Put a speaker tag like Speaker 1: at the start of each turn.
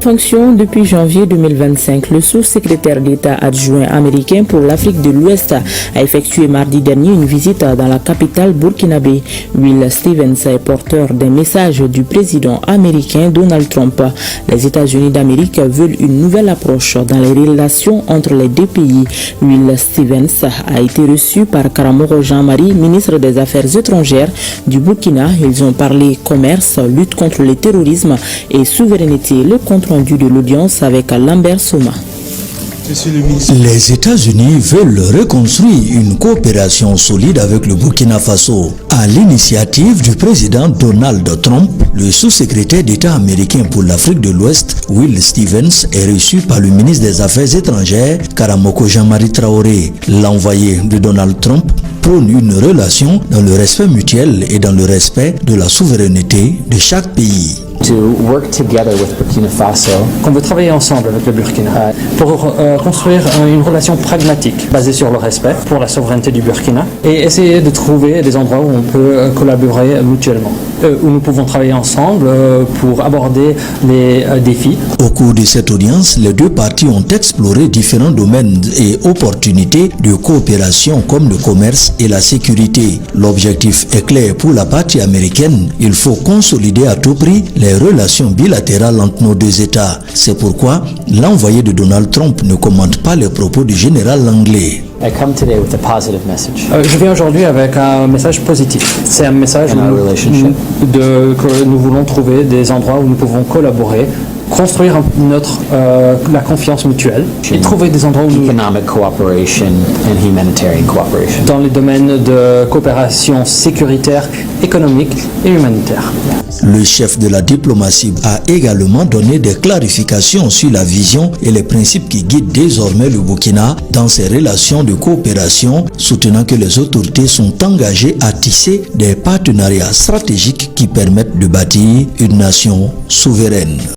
Speaker 1: Fonction depuis janvier 2025, le sous-secrétaire d'État adjoint américain pour l'Afrique de l'Ouest a effectué mardi dernier une visite dans la capitale burkinabé. Will Stevens est porteur d'un message du président américain Donald Trump. Les États-Unis d'Amérique veulent une nouvelle approche dans les relations entre les deux pays. Will Stevens a été reçu par Karamoko Jean-Marie, ministre des Affaires étrangères du Burkina. Ils ont parlé commerce, lutte contre le terrorisme et souveraineté. Le compte rendu de l'audience avec Lambert Soma.
Speaker 2: Les États-Unis veulent reconstruire une coopération solide avec le Burkina Faso. À l'initiative du président Donald Trump, le sous-secrétaire d'État américain pour l'Afrique de l'Ouest, Will Stevens, est reçu par le ministre des Affaires étrangères, Karamoko Jean-Marie Traoré. L'envoyé de Donald Trump prône une relation dans le respect mutuel et dans le respect de la souveraineté de chaque pays.
Speaker 3: Qu'on veut travailler ensemble avec le Burkina pour construire une relation pragmatique basée sur le respect pour la souveraineté du Burkina et essayer de trouver des endroits où on peut collaborer mutuellement, où nous pouvons travailler ensemble pour aborder les défis.
Speaker 2: Au cours de cette audience, les deux parties ont exploré différents domaines et opportunités de coopération comme le commerce et la sécurité. L'objectif est clair pour la partie américaine. Il faut consolider à tout prix les relations bilatérales entre nos deux États. C'est pourquoi l'envoyé de Donald Trump ne commente pas les propos du général Langley.
Speaker 3: Je viens aujourd'hui avec un message positif. C'est un message que nous voulons trouver des endroits où nous pouvons collaborer, construire la confiance mutuelle et trouver des endroits où dans les domaines de coopération sécuritaire, économique et humanitaire.
Speaker 2: Le chef de la diplomatie a également donné des clarifications sur la vision et les principes qui guident désormais le Burkina dans ses relations de coopération, soutenant que les autorités sont engagées à tisser des partenariats stratégiques qui permettent de bâtir une nation souveraine.